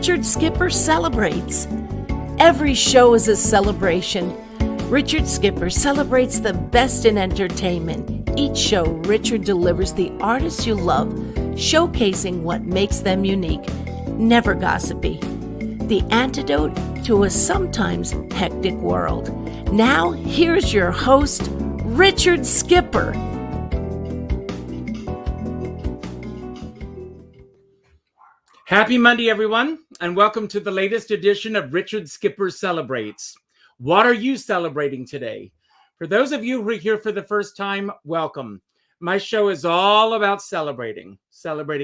Richard Skipper celebrates. Every show is a celebration. Richard Skipper celebrates the best in entertainment. Each show, Richard delivers the artists you love, showcasing what makes them unique. Never gossipy. The antidote to a sometimes hectic world. Now, here's your host, Richard Skipper. Happy Monday, everyone, and welcome to the latest edition of Richard Skipper Celebrates. What are you celebrating today? For those of you who are here for the first time, welcome. My show is all about celebrating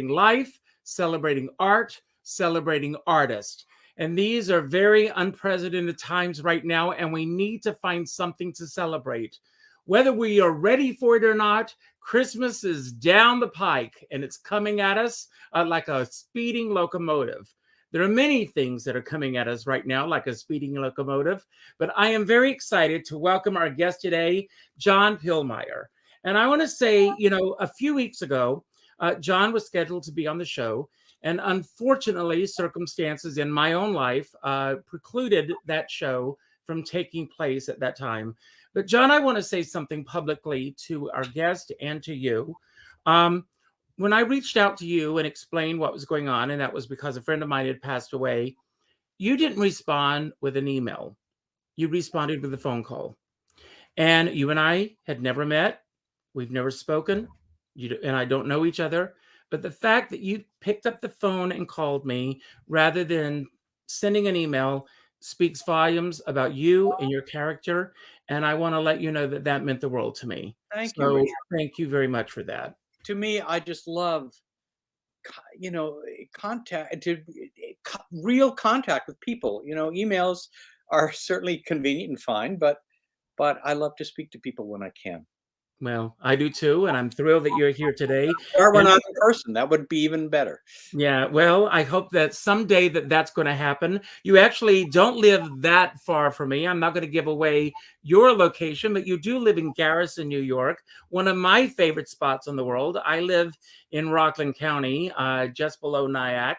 life, celebrating art, celebrating artists. And these are very unprecedented times right now, and we need to find something to celebrate. Whether we are ready for it or not, Christmas is down the pike, and it's coming at us like a speeding locomotive. There are many things that are coming at us right now like a speeding locomotive, but I am very excited to welcome our guest today, John Pielmeier. And I want to say, a few weeks ago, John was scheduled to be on the show, and unfortunately, circumstances in my own life precluded that show from taking place at that time. But John, I want to say something publicly to our guest and to you. When I reached out to you and explained what was going on, and that was because a friend of mine had passed away, you didn't respond with an email. You responded with a phone call. And you and I had never met. We've never spoken. And I don't know each other. But the fact that you picked up the phone and called me rather than sending an email speaks volumes about you and your character. And I want to let you know that that meant the world to me. Thank you, Richard. Thank you very much for that. To me, I just love, real contact with people. Emails are certainly convenient and fine, but I love to speak to people when I can. Well, I do too, and I'm thrilled that you're here today. Or when I'm in person, that would be even better. Yeah, well, I hope that someday that's going to happen. You actually don't live that far from me. I'm not going to give away your location, but you do live in Garrison, New York, one of my favorite spots in the world. I live in Rockland County, just below Nyack.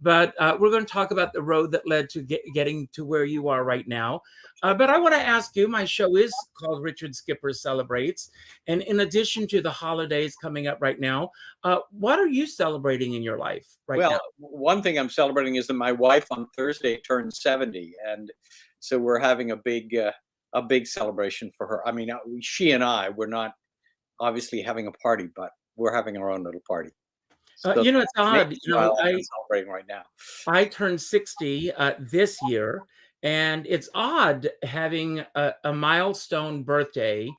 But we're going to talk about the road that led to getting to where you are right now. But I want to ask you, my show is called Richard Skipper Celebrates. And in addition to the holidays coming up right now, what are you celebrating in your life right now? Well, one thing I'm celebrating is that my wife on Thursday turned 70. And so we're having a big celebration for her. I mean, she and I, we're not obviously having a party, but we're having our own little party. So it's odd. I'm celebrating right now. I turned 60 this year, and it's odd having a milestone birthday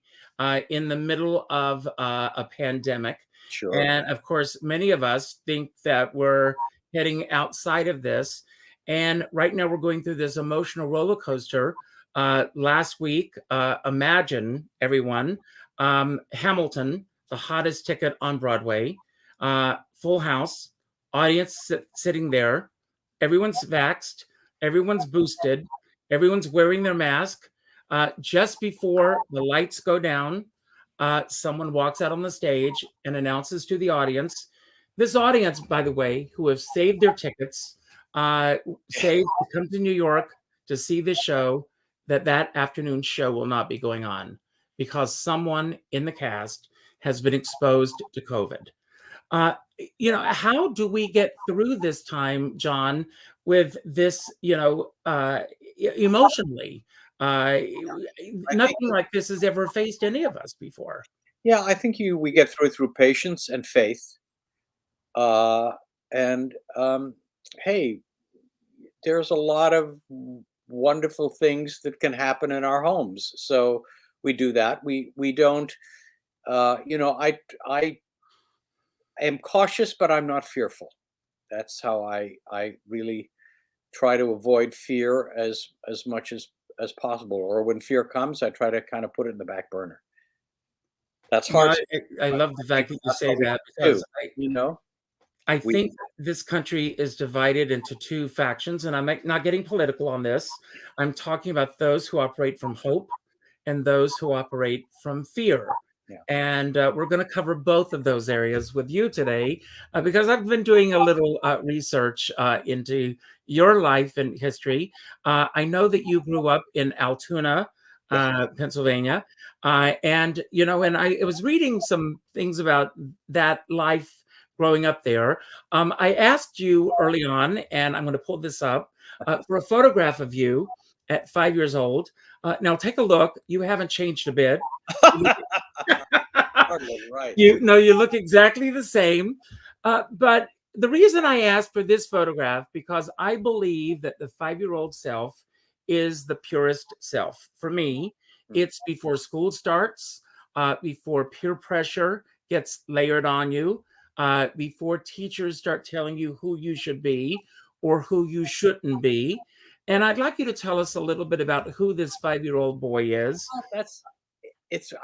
in the middle of a pandemic. Sure. And of course, many of us think that we're heading outside of this. And right now, we're going through this emotional roller coaster. Last week, imagine everyone, Hamilton, the hottest ticket on Broadway. Full house, audience sitting there. Everyone's vaxxed. Everyone's boosted. Everyone's wearing their mask. Just before the lights go down, someone walks out on the stage and announces to the audience, this audience, by the way, who have saved their tickets, saved to come to New York to see the show, that afternoon show will not be going on because someone in the cast has been exposed to COVID. How do we get through this time, John, with this, emotionally? Nothing like this has ever faced any of us before. Yeah, I think we get through patience and faith. Hey, there's a lot of wonderful things that can happen in our homes. So we do that. We don't, am cautious, but I'm not fearful. That's how I really try to avoid fear as much as possible. Or when fear comes, I try to kind of put it in the back burner. That's hard. I love the fact that you say that, because I think this country is divided into two factions, and I'm not getting political on this. I'm talking about those who operate from hope and those who operate from fear. Yeah. And we're going to cover both of those areas with you today, because I've been doing a little research into your life and history. I know that you grew up in Altoona, Pennsylvania, and I was reading some things about that life growing up there. I asked you early on, and I'm going to pull this up, for a photograph of you at 5 years old. Now take a look. You haven't changed a bit. Right. You look exactly the same. But the reason I asked for this photograph, because I believe that the 5-year-old self is the purest self. For me, it's before school starts, before peer pressure gets layered on you, before teachers start telling you who you should be or who you shouldn't be. And I'd like you to tell us a little bit about who this 5-year-old boy is.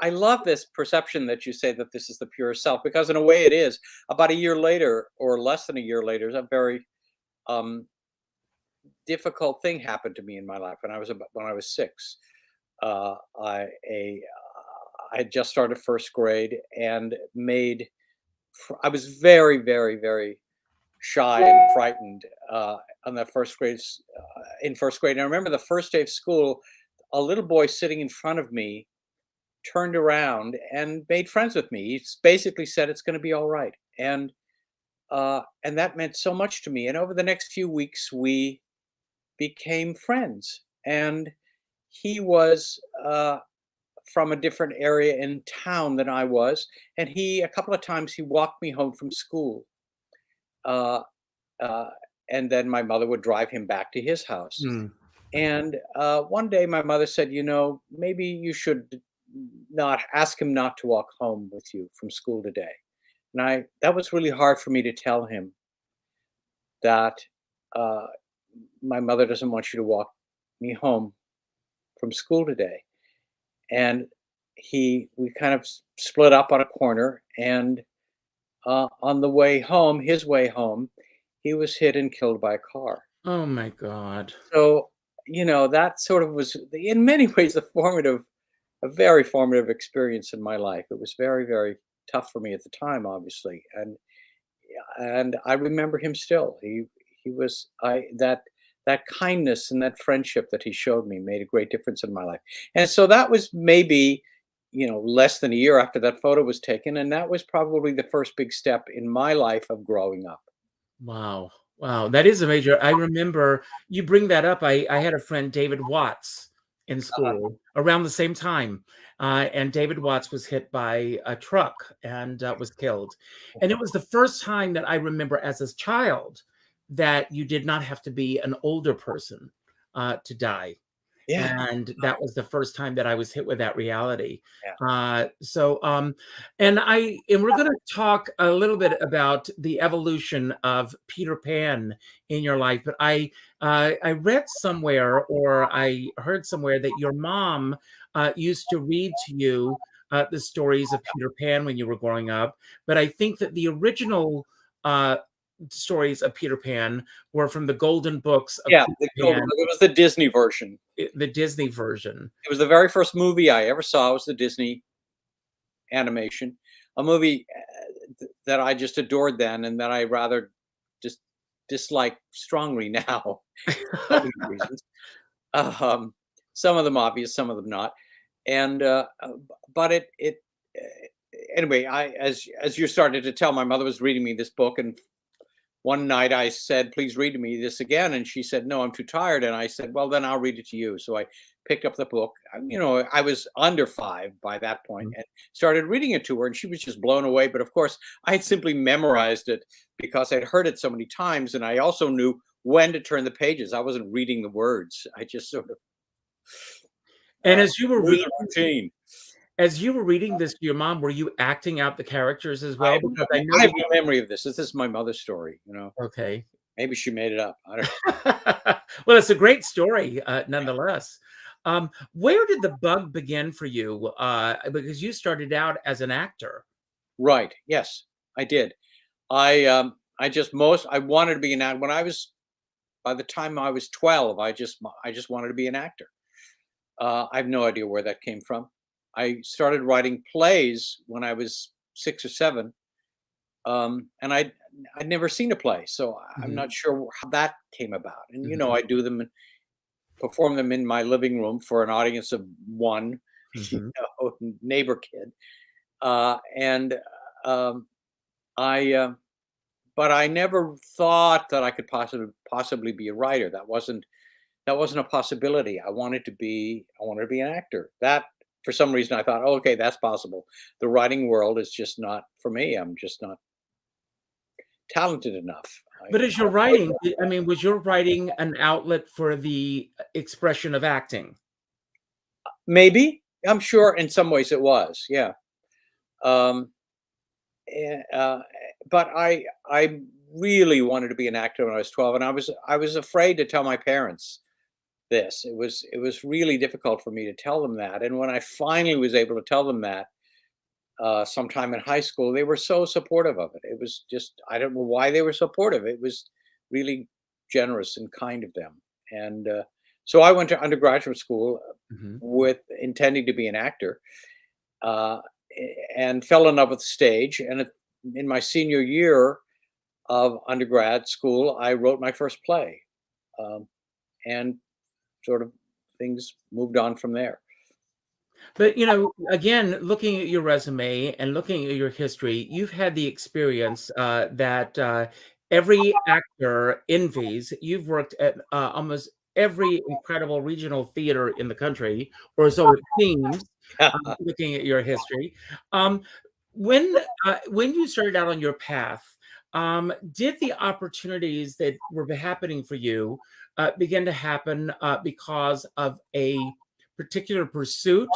I love this perception that you say that this is the pure self, because in a way it is. About a year later, or less than a year later, a very difficult thing happened to me in my life when I was 6. I had just started first grade and I was very, very, very shy and frightened on that in first grade. And I remember the first day of school, a little boy sitting in front of me turned around and made friends with me. He basically said, "It's going to be all right." And that meant so much to me. And over the next few weeks, we became friends. And he was from a different area in town than I was. And a couple of times, he walked me home from school. And then my mother would drive him back to his house. And one day my mother said, maybe you should not ask him not to walk home with you from school today. And that was really hard for me to tell him, that my mother doesn't want you to walk me home from school today. And we kind of split up on a corner, and on the way home, his way home, he was hit and killed by a car. Oh my God. So, that sort of was in many ways a very formative experience in my life. It was very, very tough for me at the time, obviously. And I remember him still. He was, that kindness and that friendship that he showed me made a great difference in my life. And so that was maybe, less than a year after that photo was taken. And that was probably the first big step in my life of growing up. Wow. Wow. That is a major. I remember you bring that up. I had a friend, David Watts, in school around the same time. And David Watts was hit by a truck and was killed. And it was the first time that I remember as a child that you did not have to be an older person to die. Yeah. And that was the first time that I was hit with that reality. Yeah. And we're going to talk a little bit about the evolution of Peter Pan in your life. But I read somewhere, or I heard somewhere, that your mom used to read to you the stories of Peter Pan when you were growing up. But I think that the original stories of Peter Pan were from the Golden Books of Peter Pan. It was the Disney version. The Disney version. It was the very first movie I ever saw. Was the Disney animation, a movie that I just adored then, and that I rather just dislike strongly now. Reasons. Some of them obvious, some of them not. And but anyway, as you started to tell, my mother was reading me this book, and one night I said, "Please read to me this again." And she said, "No, I'm too tired." And I said, "Well, then I'll read it to you." So I picked up the book. I was under 5 by that point, and started reading it to her, and she was just blown away. But of course, I had simply memorized it because I'd heard it so many times, and I also knew when to turn the pages. I wasn't reading the words. I just sort of. And as you were reading, routine. As you were reading this to your mom, were you acting out the characters as well? Because I know I have no memory of this. This is my mother's story, you know. Okay. Maybe she made it up. I don't know. Well, it's a great story, nonetheless. Where did the bug begin for you? Because you started out as an actor. Right. Yes, I did. I wanted to be an actor. By the time I was 12, I just wanted to be an actor. I have no idea where that came from. I started writing plays when I was 6 or 7, and I'd never seen a play, so I'm not sure how that came about. And you know, I do them and perform them in my living room for an audience of one, you know, neighbor kid, and but I never thought that I could possibly be a writer. That wasn't a possibility. I wanted to be an actor. That, for some reason, I thought, oh, okay, that's possible. The writing world is just not for me. I'm just not talented enough. But as you're writing, I mean, was your writing an outlet for the expression of acting? Maybe. I'm sure in some ways it was. Yeah. But I really wanted to be an actor when I was 12, and I was afraid to tell my parents this. It was really difficult for me to tell them that. And when I finally was able to tell them that, sometime in high school, they were so supportive of it. It was just, I don't know why they were supportive. It was really generous and kind of them. And so I went to undergraduate school with intending to be an actor, and fell in love with the stage. And in my senior year of undergrad school, I wrote my first play, and sort of things moved on from there. But, you know, again, looking at your resume and looking at your history, you've had the experience that every actor envies. You've worked at almost every incredible regional theater in the country, or so it seems, looking at your history. When you started out on your path, did the opportunities that were happening for you begin to happen because of a particular pursuit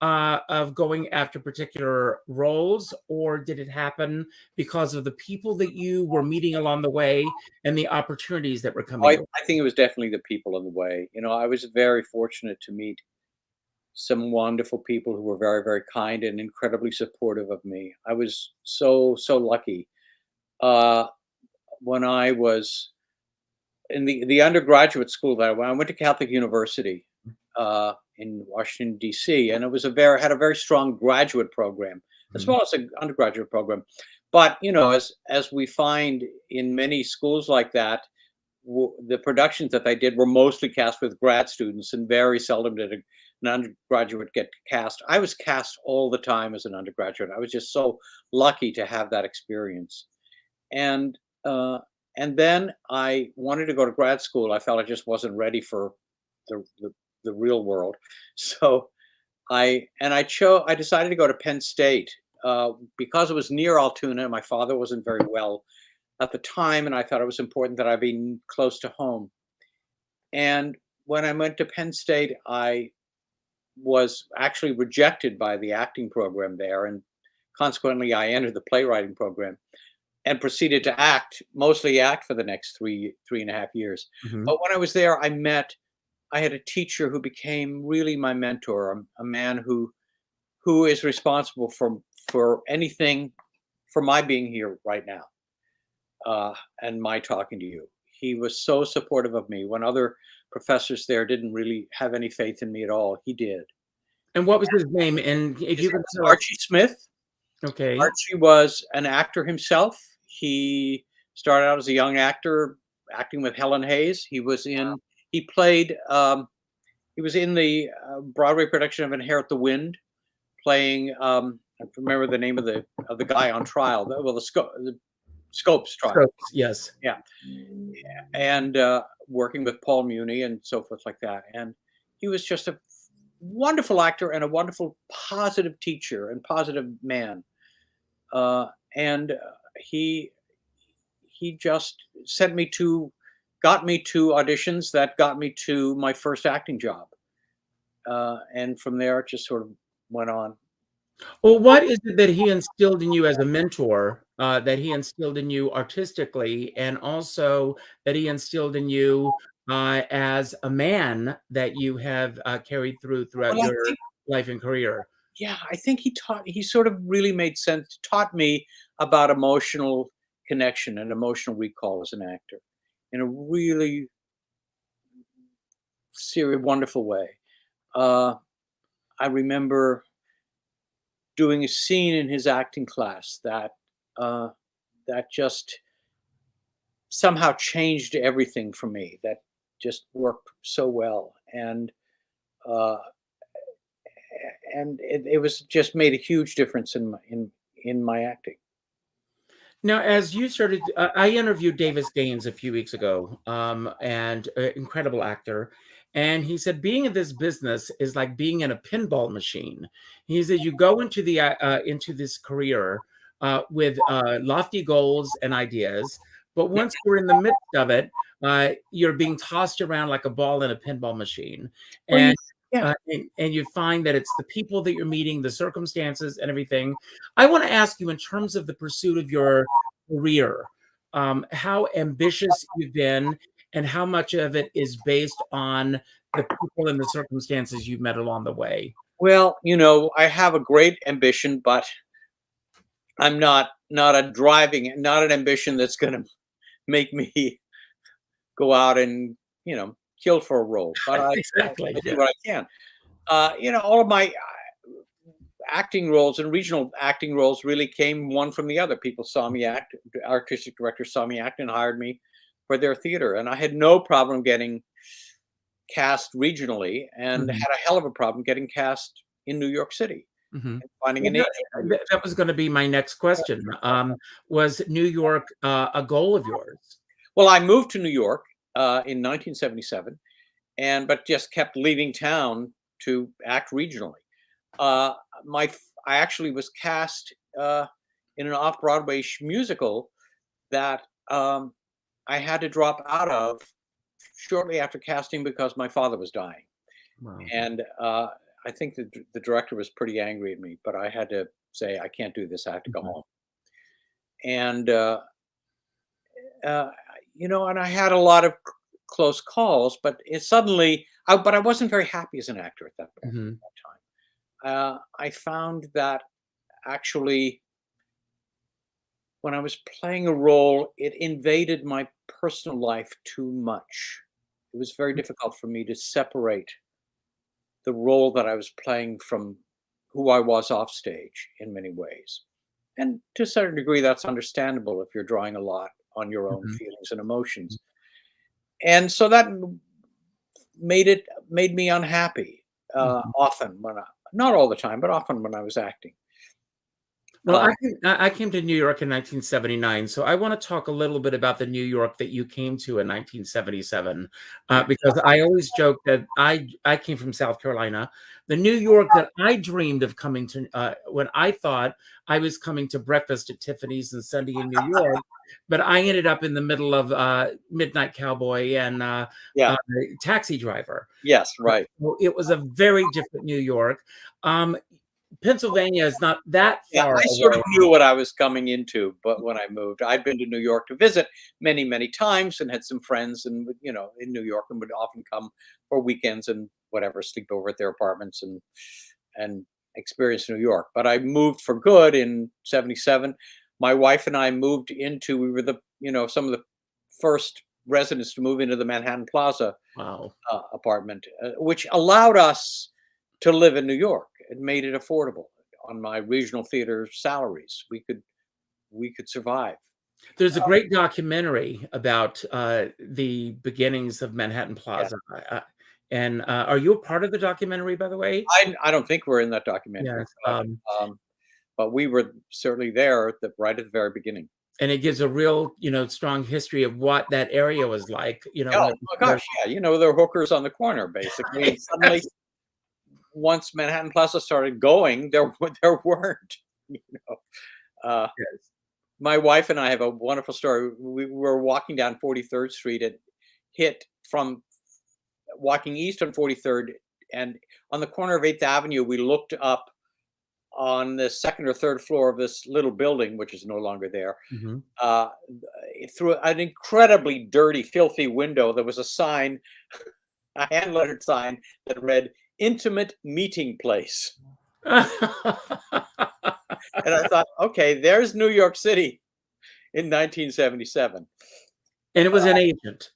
of going after particular roles, or did it happen because of the people that you were meeting along the way and the opportunities that were coming? I think it was definitely the people in the way. You know, I was very fortunate to meet some wonderful people who were very, very kind and incredibly supportive of me. I was so lucky. When I was in the undergraduate school that I went to Catholic University in Washington, D.C., and it was had a very strong graduate program as well as an undergraduate program. But you know, as we find in many schools like that, the productions that they did were mostly cast with grad students, and very seldom did an undergraduate get cast. I was cast all the time as an undergraduate. I was just so lucky to have that experience. And then I wanted to go to grad school. I felt I just wasn't ready for the real world. So I decided to go to Penn State because it was near Altoona. My father wasn't very well at the time, and I thought it was important that I be close to home. And when I went to Penn State, I was actually rejected by the acting program there, and consequently I entered the playwriting program and proceeded to mostly act for the next three and a half years. But when I was there, I had a teacher who became really my mentor, a man who is responsible for anything, for my being here right now, and my talking to you. He was so supportive of me when other professors there didn't really have any faith in me at all. He did. And what was his name? And if you could tell Archie Smith. Okay. Archie was an actor himself. He started out as a young actor, acting with Helen Hayes. He was in. He played. He was in the Broadway production of Inherit the Wind, playing. I remember the name of the guy on trial. Well, the Scopes trial. Scopes, yes. Yeah. And working with Paul Muni and so forth like that. And he was just a wonderful actor and a wonderful positive teacher and positive man. And he just got me to auditions that got me to my first acting job. And from there, it just sort of went on Well, what is it that he instilled in you as a mentor, that he instilled in you artistically, and also that he instilled in you as a man that you have carried throughout Well, I your think, life and career? yeah, I think he sort of really made sense, taught me about emotional connection and emotional recall as an actor in a really serious, wonderful way. Uh, I remember doing a scene in his acting class uh, that just somehow changed everything for me. That just worked so well, uh, and it was just made a huge difference in my acting. Now, as you started, I interviewed Davis Gaines a few weeks ago, and incredible actor. And he said, being in this business is like being in a pinball machine. He said, you go into this career with lofty goals and ideas, but Yeah. once you're in the midst of it, you're being tossed around like a ball in a pinball machine. Well, And yeah. and you find that it's the people that you're meeting, the circumstances, and everything. I want to ask you, in terms of the pursuit of your career, how ambitious you've been, and how much of it is based on the people and the circumstances you've met along the way. Well, I have a great ambition, but I'm not not an ambition that's going to make me go out and kill for a role. But Exactly. I do Yeah. what I can. All of my acting roles and regional acting roles really came one from the other. People saw me act. Artistic directors saw me act and hired me for their theater, and I had no problem getting cast regionally, and Mhm. had a hell of a problem getting cast in New York City Mhm. and finding Well, an agent in New York. that was going to be my next question. Was New York a goal of yours? Well, I moved to New York in 1977, and but just kept leaving town to act regionally. Uh, I actually was cast in an off-Broadway musical that I had to drop out of shortly after casting because my father was dying, Wow. and I think the director was pretty angry at me, but I had to say I can't do this. I have to go Mhm. home, and uh, and I had a lot of close calls, but but I wasn't very happy as an actor at that point. Mhm. I found that actually, when I was playing a role, it invaded my personal life too much. It was very difficult for me to separate the role that I was playing from who I was off stage in many ways. And to a certain degree, that's understandable if you're drawing a lot on your own Mhm. feelings and emotions. And so that made me unhappy Mhm. often not all the time, but often when I was acting. Well, Uh, I came to New York in 1979, so I want to talk a little bit about the New York that you came to in 1977, because I always joke that I came from South Carolina. The New York that I dreamed of coming to, when I thought I was coming to breakfast at Tiffany's and Sunday in New York, but I ended up in the middle of Midnight Cowboy and yeah, Taxi Driver. yes, right. So it was a very different New York. Um, Pennsylvania is not that Yeah, far I sort of away. knew what I was coming into, but when I moved, I'd been to New York to visit many, many times and had some friends and in New York and would often come for weekends and whatever, sleep over at their apartments and experience New York. But I moved for good in 77. My wife and I moved we were some of the first residents to move into the Manhattan Plaza Wow. apartment, which allowed us to live in New York. It made it affordable on my regional theater salaries. We could survive. There's a great documentary about the beginnings of Manhattan Yeah, Plaza. And are you a part of the documentary, by the way? I don't think we're in that documentary, Yes. but we were certainly there right at the very beginning. And it gives a real, strong history of what that area was like, Oh when it was my gosh, yeah, there are hookers on the corner basically, and suddenly once Manhattan Plaza started going, there weren't. You know, uh, Yes. my wife and I have a wonderful story. We were walking down 43rd Street and hit from walking east on 43rd, and on the corner of 8th Avenue, we looked up on the second or third floor of this little building, which is no longer there, through an incredibly dirty, filthy window, there was a sign, a hand-lettered sign that read, "Intimate Meeting Place." And I thought, okay, there's New York City in 1977. And it was an agent.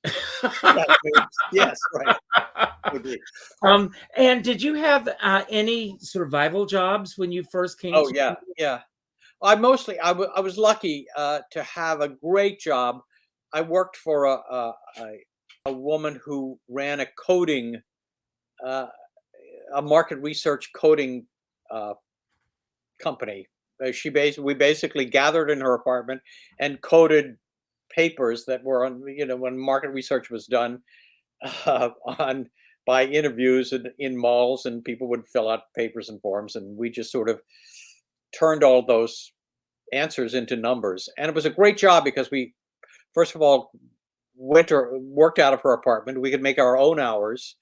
Yes, right. And did you have any survival jobs when you first came? Oh, yeah. I was lucky to have a great job. I worked for a woman who ran a coding, a market research coding company. We basically gathered in her apartment and coded papers that were on, when market research was done by interviews in malls, and people would fill out papers and forms, and we just sort of turned all those answers into numbers. And it was a great job because we, first of all, worked out of her apartment. We could make our own hours.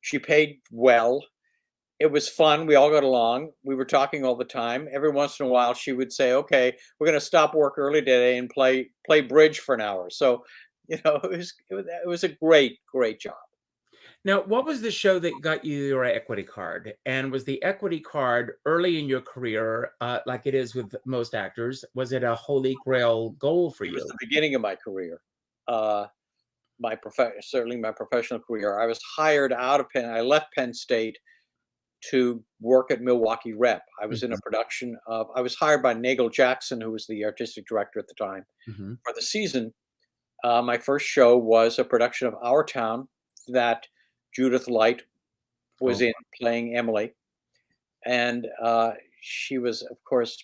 She paid well. It was fun. We all got along. We were talking all the time. Every once in a while, she would say, "Okay, we're going to stop work early today and play bridge for an hour." So, it was a great job. Now, what was the show that got you your equity card? And was the equity card early in your career, like it is with most actors? Was it a holy grail goal for you? It was the beginning of my career. Certainly my professional career. I was hired out of Penn. I left Penn State to work at Milwaukee Rep. I was in a production of, I was hired by Nagel Jackson, who was the artistic director at the time, for the season. My first show was a production of Our Town that Judith Light was in, playing Emily. And she was, of course,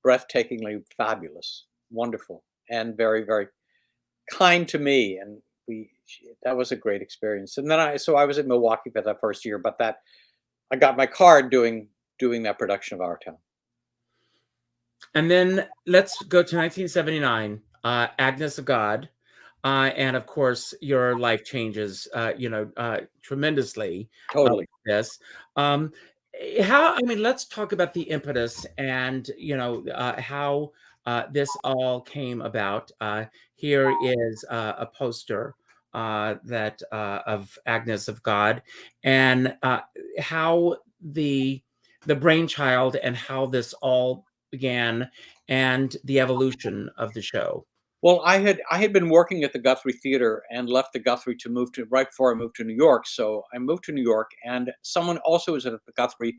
breathtakingly fabulous, wonderful, and very, very kind to me. And that was a great experience. And then I was at Milwaukee for that first year, but I got my card doing that production of Our Town. And then let's go to 1979, Agnes of God. And of course, your life changes, tremendously. Totally. Yes. Let's talk about the impetus and, how this all came about. Here is a poster that of Agnes of God, and how the brainchild and how this all began, and the evolution of the show. Well, I had been working at the Guthrie Theater and left the Guthrie to move to, right before I moved to New York. So I moved to New York, and someone also was at the Guthrie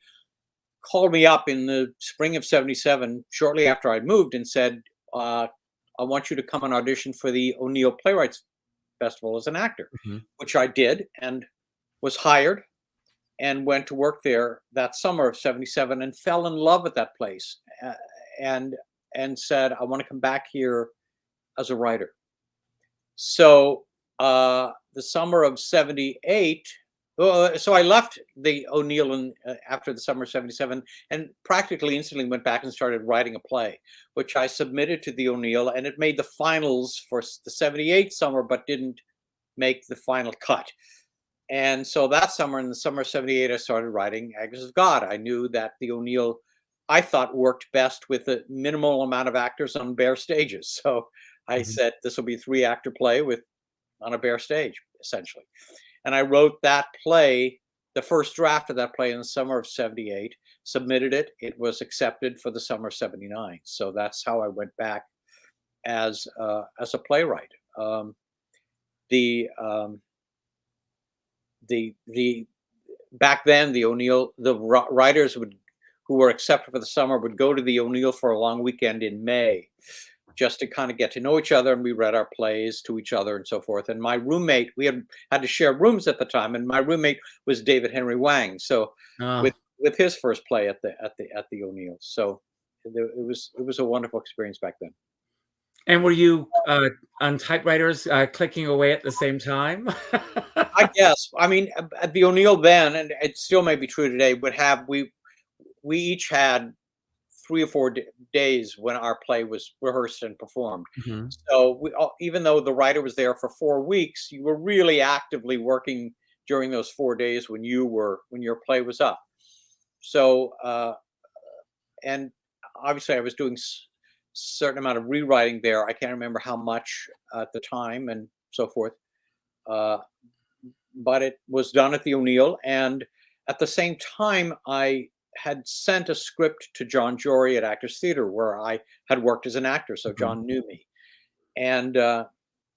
called me up in the spring of '77, shortly after I'd moved, and said, "I want you to come and audition for the O'Neill Playwrights Festival as an actor," which I did, and was hired, and went to work there that summer of '77, and fell in love with that place, and said, "I want to come back here as a writer." So the summer of '78, so I left the O'Neill after the summer of '77, and practically instantly went back and started writing a play, which I submitted to the O'Neill, and it made the finals for the '78 summer, but didn't make the final cut. And so that summer, in the summer of '78, I started writing Actors of God. I knew that the O'Neill, I thought, worked best with a minimal amount of actors on bare stages. So I said, this will be a 3-actor play on a bare stage, essentially. And I wrote that play, the first draft of that play, in the summer of '78, submitted it. It was accepted for the summer of '79. So that's how I went back as a playwright. Back then, the O'Neill, the writers who were accepted for the summer would go to the O'Neill for a long weekend in May, just to kind of get to know each other, and we read our plays to each other and so forth. And my roommate, we had to share rooms at the time, and my roommate was David Henry Wang. So with his first play at the O'Neill, so it was a wonderful experience back then. And were you on typewriters clicking away at the same time? I guess. I mean, at the O'Neill then, and it still may be true today, we each had 3 or 4 days when our play was rehearsed and performed. So even though the writer was there for 4 weeks, you were really actively working during those 4 days when your play was up. So and obviously I was doing certain amount of rewriting there. I can't remember how much at the time and so forth. But it was done at the O'Neill, and at the same time, I had sent a script to John Jory at Actors Theatre, where I had worked as an actor, so John knew me. And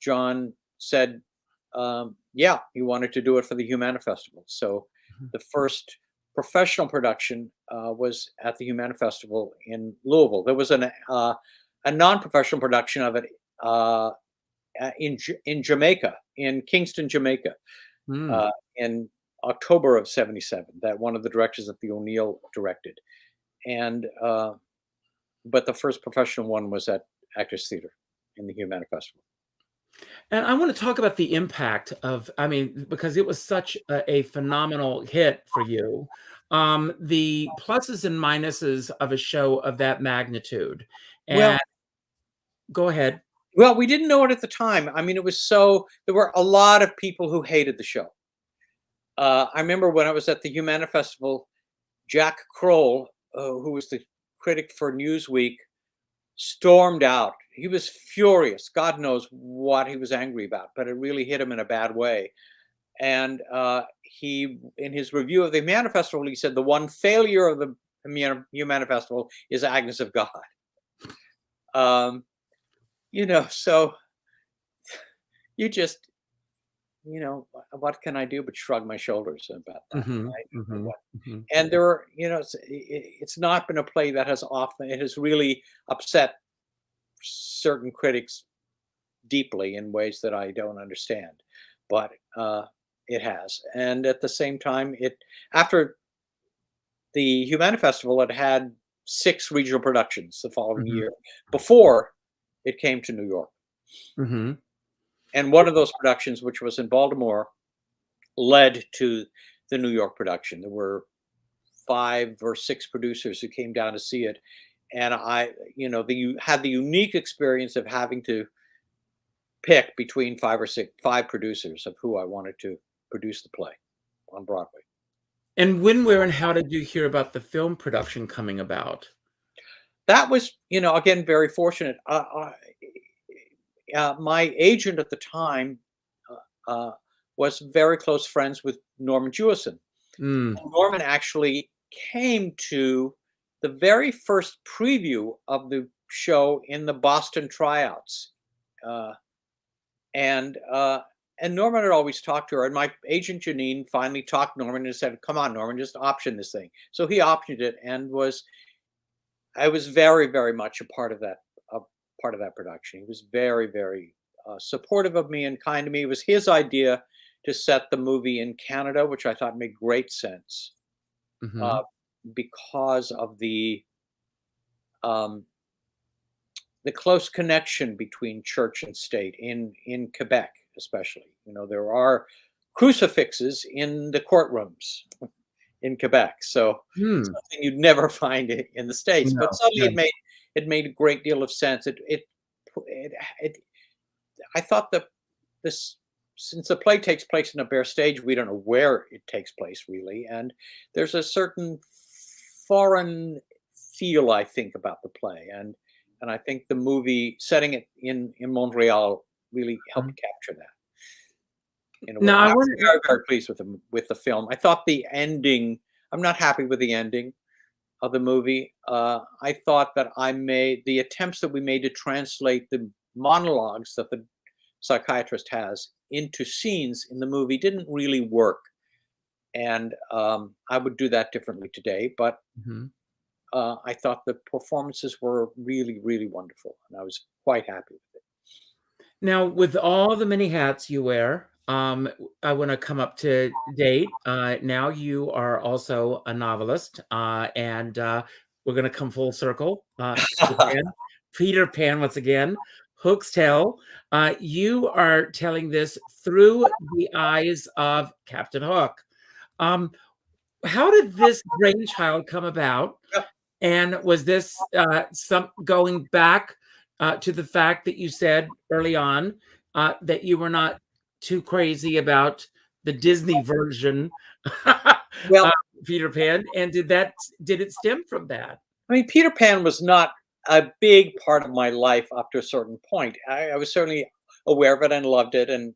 John said, yeah, he wanted to do it for the Humana Festival. So the first professional production was at the Humana Festival in Louisville. There was a non-professional production of it in Jamaica, in Kingston, Jamaica, in October of '77. That one of the directors at the O'Neill directed, and but the first professional one was at Actors Theatre in the Humana Festival. And I want to talk about the impact of, I mean, because it was such a phenomenal hit for you. The pluses and minuses of a show of that magnitude. And Well, go ahead. Well, we didn't know it at the time. I mean, it was there were a lot of people who hated the show. I remember when I was at the Humana Festival, Jack Kroll, who was the critic for Newsweek, stormed out. He was furious. God knows what he was angry about, but it really hit him in a bad way. And he, in his review of the Humana Festival, he said the one failure of the Humana Festival is Agnes of God. You know, so you just, you know, what can I do but shrug my shoulders about that? Right? And there are, you know, it's not been a play that has often, it has really upset certain critics deeply in ways that I don't understand, but it has. And at the same time, after the Humana Festival, it had 6 regional productions the following year before it came to New York. And one of those productions, which was in Baltimore, led to the New York production. There were 5 or 6 producers who came down to see it. And I, you know, had the unique experience of having to pick between 5 producers of who I wanted to produce the play on Broadway. And when, where, and how did you hear about the film production coming about? That was, you know, again, very fortunate. My agent at the time was very close friends with Norman Jewison. Norman actually came to the very first preview of the show in the Boston tryouts. And Norman had always talked to her. And my agent, Janine, finally talked to Norman and said, come on, Norman, just option this thing. So he optioned it, and I was very, very much a part of that production. He was very, very supportive of me and kind to me. It was his idea to set the movie in Canada, which I thought made great sense because of the close connection between church and state in Quebec, especially. You know, there are crucifixes in the courtrooms in Quebec, so something you'd never find it in the States. But suddenly it made a great deal of sense. I thought that since the play takes place in a bare stage, we don't know where it takes place really, and there's a certain foreign feel, I think, about the play, and I think the movie setting it in Montreal really helped capture that. Now, I was very, very pleased with the film. I thought the ending, I'm not happy with the ending of the movie. I thought that the attempts that we made to translate the monologues that the psychiatrist has into scenes in the movie didn't really work. And I would do that differently today. But I thought the performances were really, really wonderful. And I was quite happy with it. Now, with all the many hats you wear, I want to come up to date. Now you are also a novelist, and we're going to come full circle. Peter Pan, once again, Hook's Tale. You are telling this through the eyes of Captain Hook. How did this brainchild come about? And was this going back to the fact that you said early on that you were not too crazy about the Disney version, Peter Pan, and did it stem from that? I mean, Peter Pan was not a big part of my life up to a certain point. I was certainly aware of it and loved it, and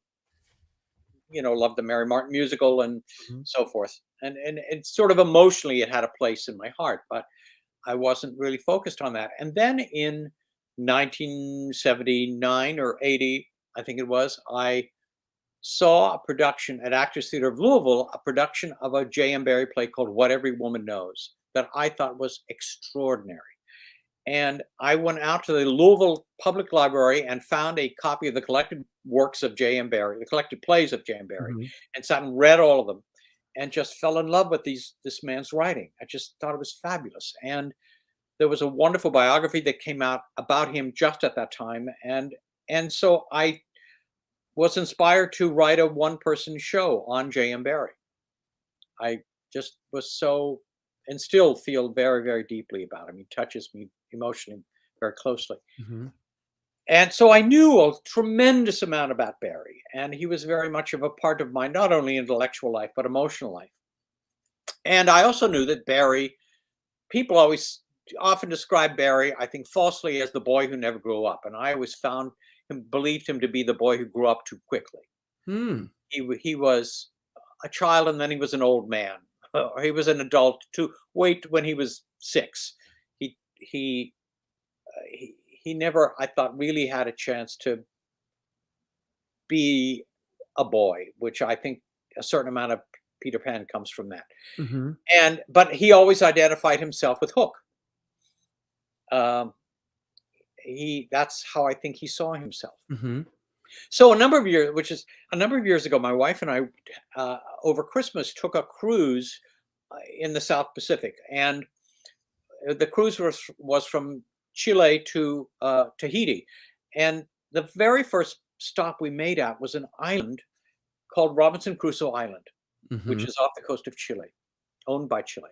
loved the Mary Martin musical and so forth. And it's sort of emotionally, it had a place in my heart, but I wasn't really focused on that. And then in 1979 or 80, I think it was, I saw a production at Actors Theatre of Louisville, a production of a J.M. Barrie play called What Every Woman Knows, that I thought was extraordinary. And I went out to the Louisville Public Library and found a copy of the collected works of J.M. Barrie, the collected plays of J.M. Barrie, and sat and read all of them, and just fell in love with this man's writing. I just thought it was fabulous. And there was a wonderful biography that came out about him just at that time. And so I was inspired to write a one-person show on J.M. Barrie. I just was so, and still feel very, very deeply about him. He touches me emotionally very closely. And so I knew a tremendous amount about Barrie, and he was very much of a part of my not only intellectual life, but emotional life. And I also knew that Barrie, people often describe Barrie, I think falsely, as the boy who never grew up. And I always believed him to be the boy who grew up too quickly. He was a child, and then he was an old man. He was an adult to wait when he was 6. He never, I thought, really had a chance to be a boy, which I think a certain amount of Peter Pan comes from that. But he always identified himself with Hook. That's how I think he saw himself. So a number of years ago, my wife and I, over Christmas, took a cruise in the South Pacific, and the cruise was from Chile to Tahiti. And the very first stop we made at was an island called Robinson Crusoe Island, which is off the coast of Chile, owned by Chile.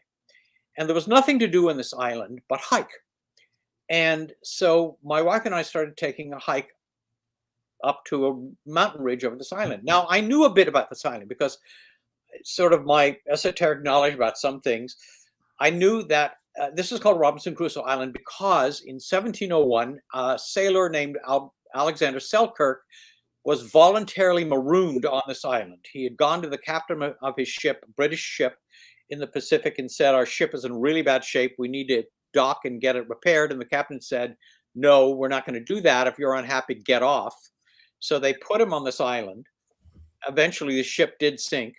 And there was nothing to do on this island but hike. And so my wife and I started taking a hike up to a mountain ridge over this island. Now, I knew a bit about this island because sort of my esoteric knowledge about some things. I knew that this is called Robinson Crusoe Island because in 1701, a sailor named Alexander Selkirk was voluntarily marooned on this island. He had gone to the captain of his ship, a British ship in the Pacific, and said, "Our ship is in really bad shape. We need to dock and get it repaired." And the captain said, "No, we're not going to do that. If you're unhappy, get off." So they put him on this island. Eventually, the ship did sink.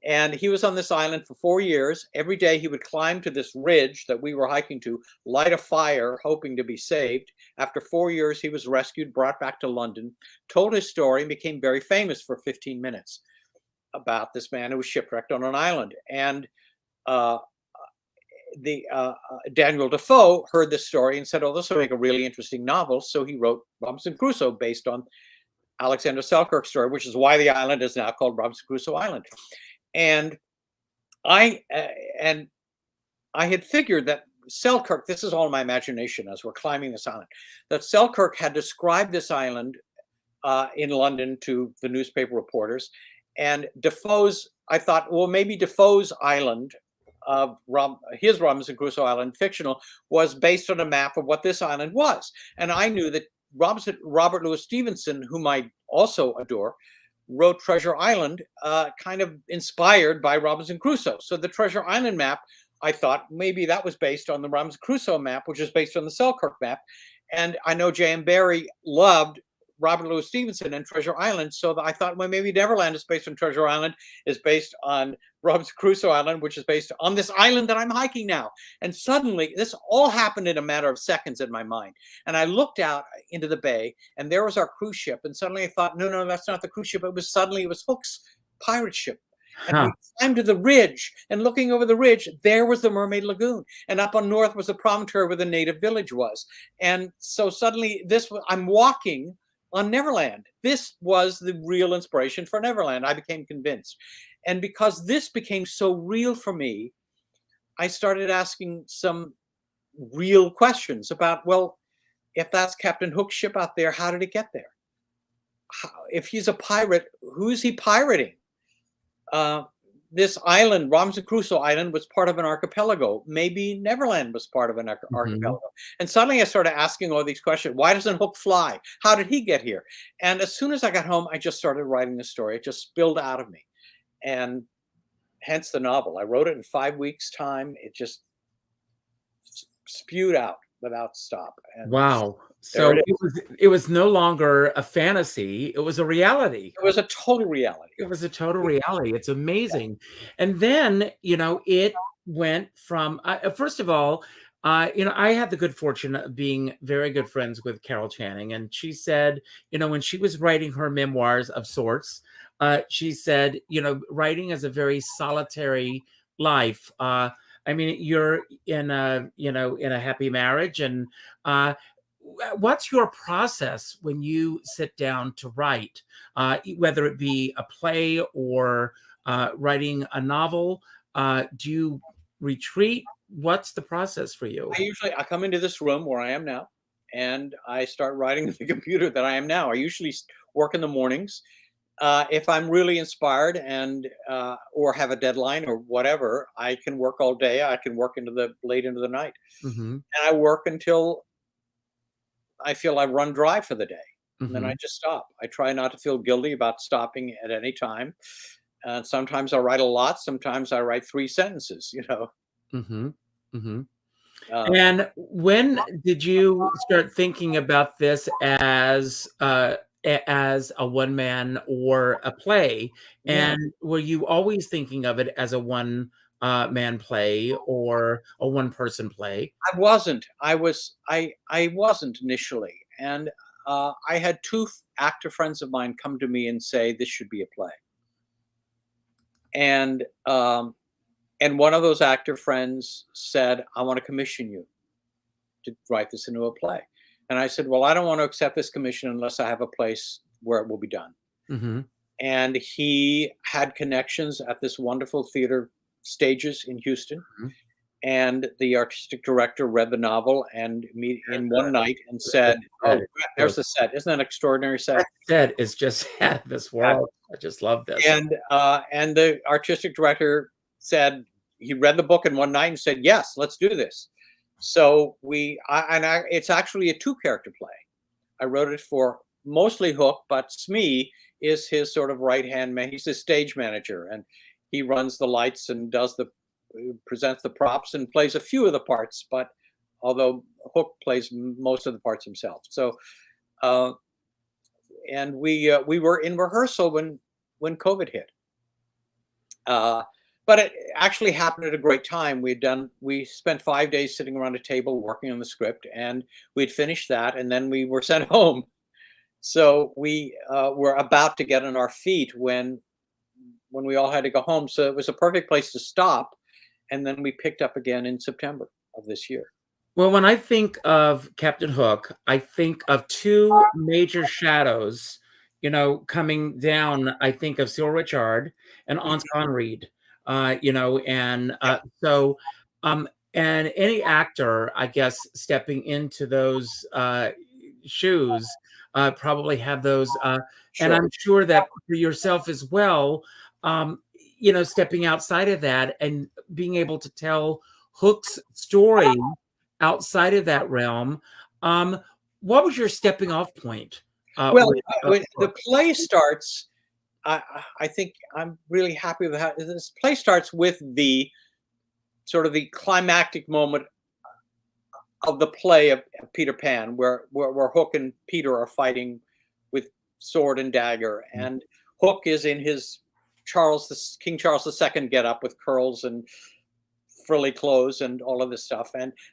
And he was on this island for 4 years. Every day he would climb to this ridge that we were hiking to, light a fire, hoping to be saved. After 4 years, he was rescued, brought back to London, told his story, and became very famous for 15 minutes about this man who was shipwrecked on an island. And Daniel Defoe heard this story and said, "Oh, this will make a really interesting novel." So he wrote Robinson Crusoe based on Alexander Selkirk's story, which is why the island is now called Robinson Crusoe Island. And I had figured that Selkirk, this is all my imagination as we're climbing this island, that Selkirk had described this island in London to the newspaper reporters. And Defoe's, I thought, well, maybe Defoe's island, his Robinson Crusoe Island, fictional, was based on a map of what this island was. And I knew that Robert Louis Stevenson, whom I also adore, wrote Treasure Island, kind of inspired by Robinson Crusoe. So the Treasure Island map, I thought maybe that was based on the Robinson Crusoe map, which is based on the Selkirk map. And I know J.M. Barrie loved Robert Louis Stevenson and Treasure Island, so I thought, well, maybe Neverland is based on Treasure Island, is based on Robinson Crusoe Island, which is based on this island that I'm hiking now. And suddenly, this all happened in a matter of seconds in my mind. And I looked out into the bay, and there was our cruise ship. And suddenly I thought, no, that's not the cruise ship. It was Hook's pirate ship. And we climbed to the ridge, and looking over the ridge, there was the Mermaid Lagoon. And up on north was the promontory where the native village was. And so suddenly I'm walking on Neverland. This was the real inspiration for Neverland. I became convinced. And because this became so real for me, I started asking some real questions about, well, if that's Captain Hook's ship out there, how did it get there? If he's a pirate, who's he pirating? this island, Robinson Crusoe Island, was part of an archipelago. Maybe Neverland was part of an archipelago. And suddenly I started asking all these questions. Why doesn't Hook fly? How did he get here? And as soon as I got home, I just started writing the story. It just spilled out of me. And hence the novel. I wrote it in 5 weeks' time. It just spewed out without stop. And wow. So it was no longer a fantasy. It was a reality. It was a total reality. It was a total reality. It's amazing. And then, it went from, first of all, I had the good fortune of being very good friends with Carol Channing. And she said, when she was writing her memoirs of sorts, she said, writing is a very solitary life. I mean, you're in a happy marriage, and what's your process when you sit down to write, whether it be a play or writing a novel? Do you retreat? What's the process for you? I come into this room where I am now, and I start writing on the computer that I am now. I usually work in the mornings. If I'm really inspired and or have a deadline or whatever, I can work all day. I can work late into the night, and I work until I feel I run dry for the day. And then I just stop. I try not to feel guilty about stopping at any time. Sometimes I write a lot. Sometimes I write 3 sentences. And when did you start thinking about this as a one-man or a play? And were you always thinking of it as a one-man play or a one-person play? I wasn't. I wasn't initially. And I had 2 actor friends of mine come to me and say, this should be a play. And one of those actor friends said, I want to commission you to write this into a play. And I said, well, I don't want to accept this commission unless I have a place where it will be done. And he had connections at this wonderful theater stages in Houston. And the artistic director read the novel and me in one night and said, oh, there's the set. Isn't that an extraordinary set? That set is just out of this world. I just love this. And the artistic director said, he read the book in one night and said, yes, let's do this. So it's actually a 2-character play. I wrote it for mostly Hook, but Smee is his sort of right-hand man. He's the stage manager, and he runs the lights and presents the props and plays a few of the parts, but although Hook plays most of the parts himself. So, and we were in rehearsal when COVID hit. But it actually happened at a great time. We spent 5 days sitting around a table working on the script, and we'd finished that, and then we were sent home. So we were about to get on our feet when we all had to go home. So it was a perfect place to stop. And then we picked up again in September of this year. Well, when I think of Captain Hook, I think of 2 major shadows, coming down. I think of Cyril Richard and Antoine Reed. And any actor, I guess, stepping into those shoes probably have those. Sure. And I'm sure that for yourself as well, stepping outside of that and being able to tell Hook's story outside of that realm. What was your stepping off point? The play starts. I think I'm really happy with how this play starts with the sort of the climactic moment of the play of Peter Pan, where Hook and Peter are fighting with sword and dagger, and Hook is in his King Charles II get up with curls and frilly clothes and all of this stuff.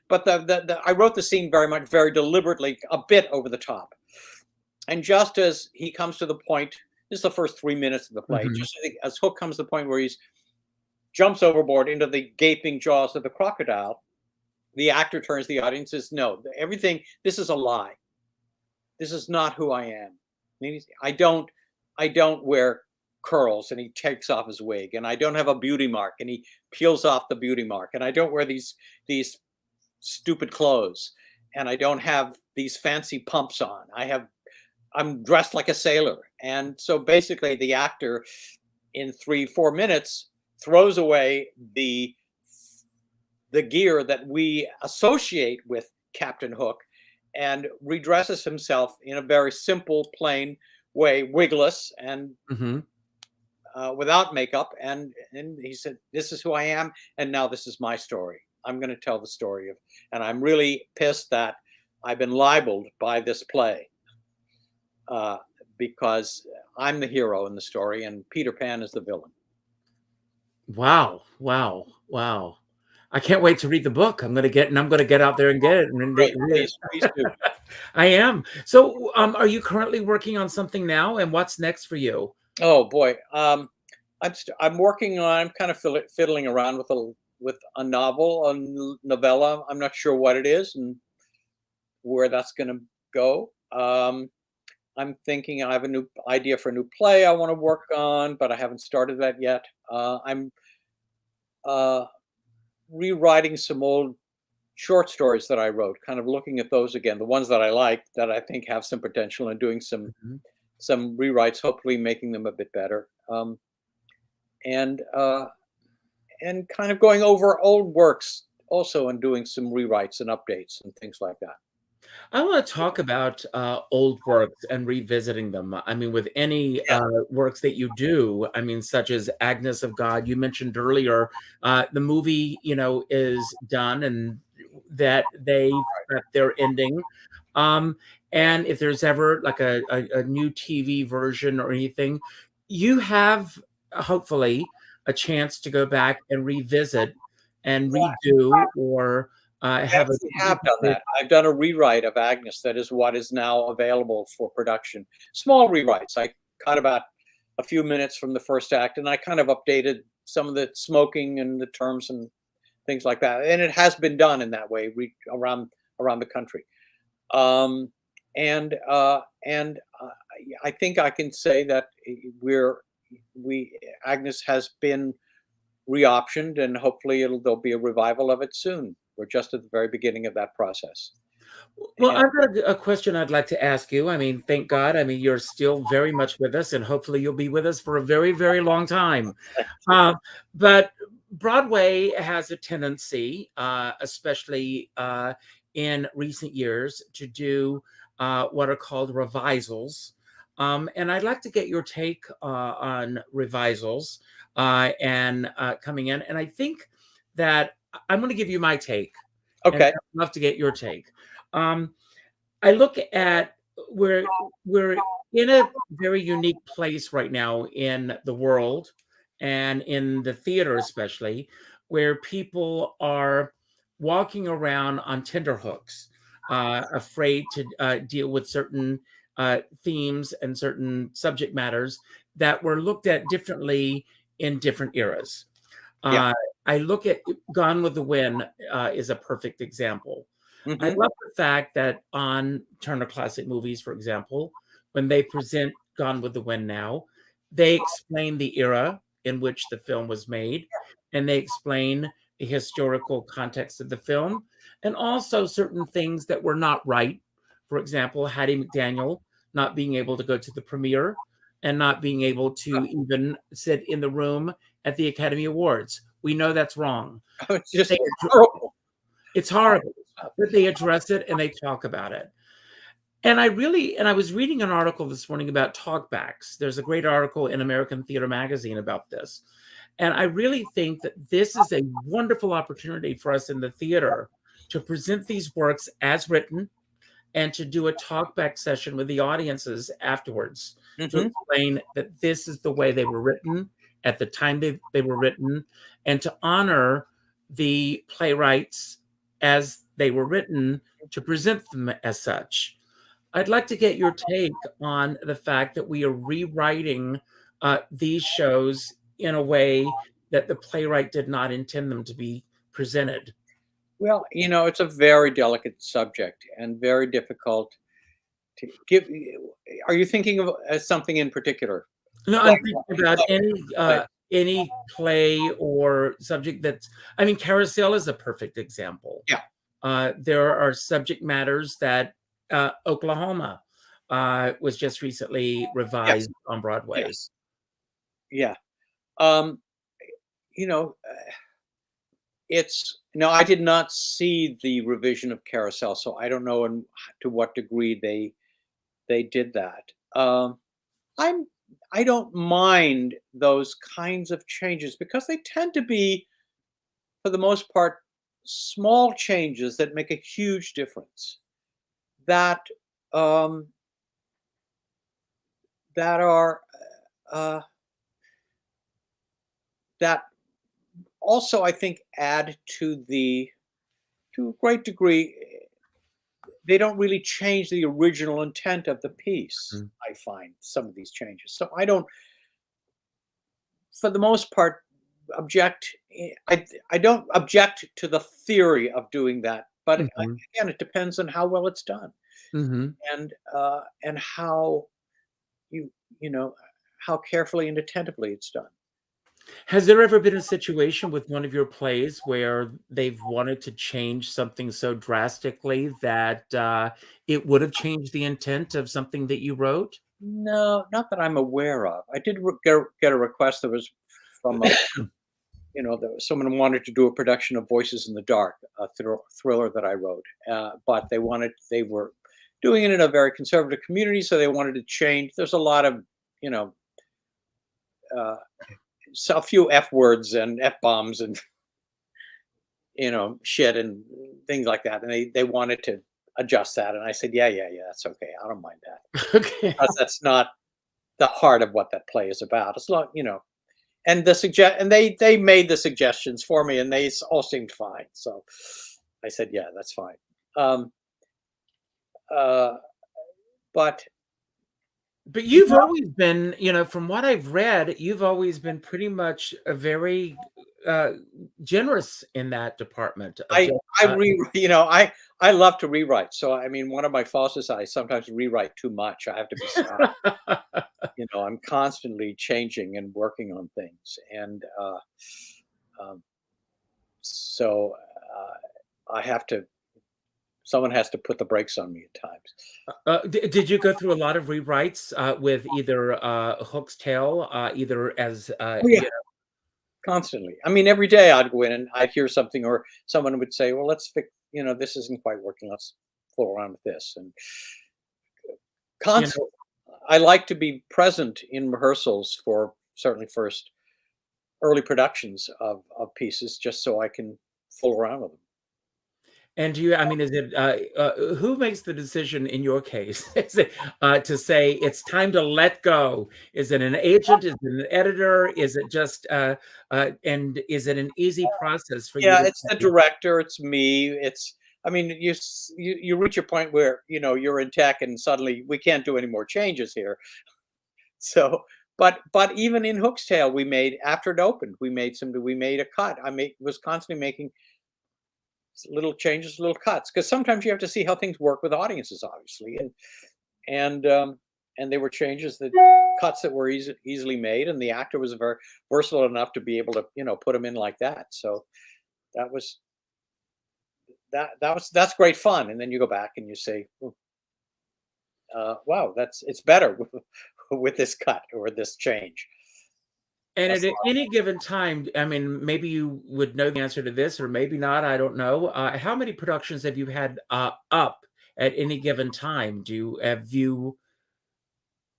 But I wrote the scene very deliberately, a bit over the top. And just as he comes to the point, this is the first 3 minutes of the play. Just as Hook comes to the point where he jumps overboard into the gaping jaws of the crocodile, the actor turns to the audience and says, no, this is a lie. This is not who I am. I don't wear curls, and he takes off his wig, and I don't have a beauty mark, and he peels off the beauty mark, and I don't wear these stupid clothes, and I don't have these fancy pumps on. I'm dressed like a sailor. And so basically the actor in 3-4 minutes throws away the gear that we associate with Captain Hook and redresses himself in a very simple, plain way, wigless and without makeup. And he said, "This is who I am, and now this is my story. I'm going to tell the story of," and I'm really pissed that I've been libeled by this play because I'm the hero in the story and Peter Pan is the villain. Wow. Wow. Wow. I can't wait to read the book. I'm going to get out there and get it. And Great, please do. I am. So, are you currently working on something now? And what's next for you? Oh boy, I'm working on. I'm kind of fiddling around with a novel, a novella. I'm not sure what it is and where that's going to go. I'm thinking I have a new idea for a new play I want to work on, but I haven't started that yet. I'm rewriting some old short stories that I wrote, kind of looking at those again, the ones that I like, that I think have some potential, and doing some rewrites, hopefully making them a bit better. And kind of going over old works also and doing some rewrites and updates and things like that. I want to talk about old works and revisiting them. I mean, with any works that you do, I mean, such as Agnes of God, you mentioned earlier, the movie, is done and that they their ending. And if there's ever like a new TV version or anything, you have hopefully a chance to go back and revisit and redo or have done that. I've done a rewrite of Agnes that is what is now available for production. Small rewrites. I cut about a few minutes from the first act, and I kind of updated some of the smoking and the terms and things like that. And it has been done in that way around the country. I think I can say that Agnes has been reoptioned, and hopefully there'll be a revival of it soon. We're just at the very beginning of that process. Well, I've got a question I'd like to ask you. I mean, thank God. I mean, you're still very much with us, and hopefully you'll be with us for a very, very long time. But Broadway has a tendency, especially in recent years, to do what are called revisals. And I'd like to get your take on revisals and coming in. And I think that I'm going to give you my take. Okay. I'd love to get your take. I look at we're in a very unique place right now in the world and in the theater especially, where people are walking around on tenterhooks, afraid to deal with certain themes and certain subject matters that were looked at differently in different eras. I look at Gone with the Wind is a perfect example. I love the fact that on Turner Classic Movies, for example, when they present Gone with the Wind now, they explain the era in which the film was made, and they explain the historical context of the film, and also certain things that were not right. For example, Hattie McDaniel not being able to go to the premiere and not being able to even sit in the room at the Academy Awards. We know that's wrong. It's just horrible. It's horrible, but they address it and they talk about it. And I was reading an article this morning about talkbacks. There's a great article in American Theater Magazine about this. And I really think that this is a wonderful opportunity for us in the theater to present these works as written and to do a talkback session with the audiences afterwards to explain that this is the way they were written at the time they were written, and to honor the playwrights as they were written, to present them as such. I'd like to get your take on the fact that we are rewriting these shows in a way that the playwright did not intend them to be presented. Well, it's a very delicate subject and very difficult to give. Are you thinking of something in particular? No, I'm thinking about any play or subject Carousel is a perfect example. Yeah. There are subject matters that Oklahoma was just recently revised on Broadway. Yes. Yeah. you know, I did not see the revision of Carousel, so I don't know to what degree they did that. I don't mind those kinds of changes because they tend to be, for the most part, small changes that make a huge difference. That that also, I think, add to a great degree. They don't really change the original intent of the piece. Mm. I find some of these changes. So I don't, for the most part, object. I don't object to the theory of doing that, but again, it depends on how well it's done, and how you know how carefully and attentively it's done. Has there ever been a situation with one of your plays where they've wanted to change something so drastically that it would have changed the intent of something that you wrote? No, not that I'm aware of. I did get a request that was from there was someone who wanted to do a production of Voices in the Dark, a thriller that I wrote, but they were doing it in a very conservative community, so they wanted to change. There's a lot of so a few F words and F bombs and shit and things like that, and they wanted to adjust that, and I said, yeah, that's okay, I don't mind that. Okay. Because that's not the heart of what that play is about. It's not, and they made the suggestions for me, and they all seemed fine. So I said, yeah, that's fine. But you've always been, from what I've read, you've always been pretty much a very generous in that department. I love to rewrite. So I mean, one of my faults is I sometimes rewrite too much. I have to be sorry. I'm constantly changing and working on things, and so I have to. Someone has to put the brakes on me at times. Did you go through a lot of rewrites with either Hook's Tale, either as constantly? I mean, every day I'd go in and I'd hear something, or someone would say, "Well, let's fix. This isn't quite working. Let's fool around with this." And constantly, I like to be present in rehearsals for certainly first early productions of pieces, just so I can fool around with them. And is it who makes the decision in your case? Is it to say it's time to let go? Is it an agent? Is it an editor? Is it just and is it an easy process for you? Yeah, it's the director. It's me. You reach a point where you're in tech, and suddenly we can't do any more changes here. So, but even in Hook's Tale, we made, after it opened, we made a cut. Was constantly making little changes, little cuts, because sometimes you have to see how things work with audiences, obviously, and they were cuts that were easily made, and the actor was very versatile enough to be able to put them in like that. So that's great fun. And then you go back and you say, wow, it's better with this cut or this change. And at any given time, maybe you would know the answer to this, or maybe not, I don't know. How many productions have you had up at any given time? Boy,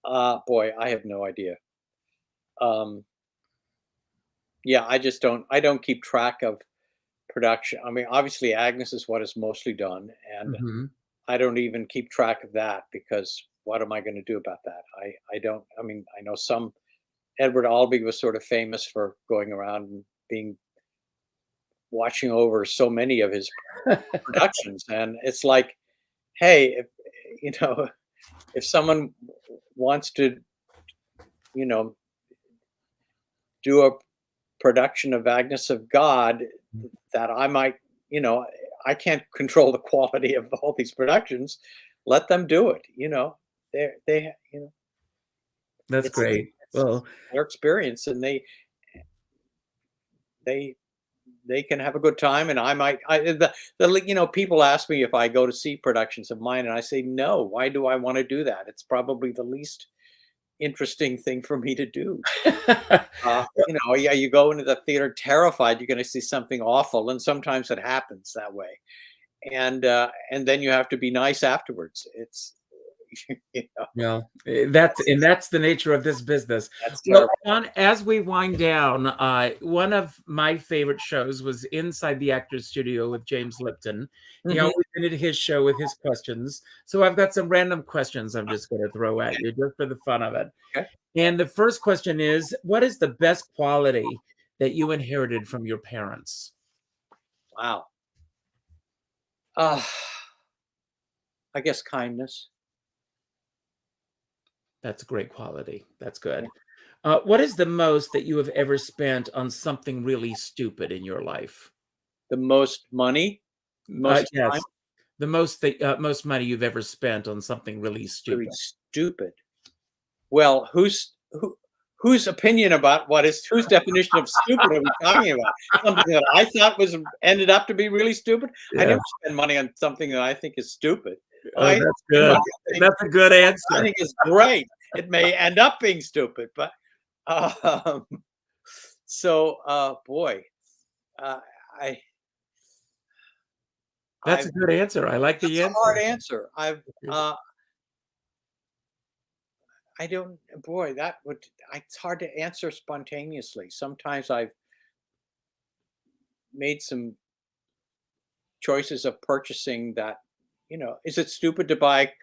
I have no idea. Yeah, I don't keep track of production. I mean, obviously Agnes is what is mostly done, and I don't even keep track of that, because what am I going to do about that? I don't. I mean, I know some. Edward Albee was sort of famous for going around and watching over so many of his productions, and it's like, hey, if someone wants to, do a production of Agnes of God, that I might, I can't control the quality of all these productions. Let them do it. That's great. Well, their experience, and they can have a good time, and I might. People ask me if I go to see productions of mine, and I say no. Why do I want to do that? It's probably the least interesting thing for me to do. Yeah, you go into the theater terrified you're going to see something awful, and sometimes it happens that way. And then you have to be nice afterwards. It's that's the nature of this business. Well, as we wind down, one of my favorite shows was Inside the Actors Studio with James Lipton. He always ended his show with his questions. So I've got some random questions I'm just going to throw at you just for the fun of it. Okay. And the first question is, what is the best quality that you inherited from your parents? Wow. I guess kindness. That's a great quality. That's good. What is the most that you have ever spent on something really stupid in your life? The most money? Most yes. time? The most money you've ever spent on something really stupid. Really stupid. Well, whose opinion about whose definition of stupid are we talking about? Something that I thought ended up to be really stupid? Yeah. I never spend money on something that I think is stupid. That's good. That's a good answer. I think it's great. It may end up being stupid, but boy, that's a good answer. I like the answer. That's a hard answer. I don't. Boy, it's hard to answer spontaneously. Sometimes I've made some choices of purchasing that. Is it stupid to buy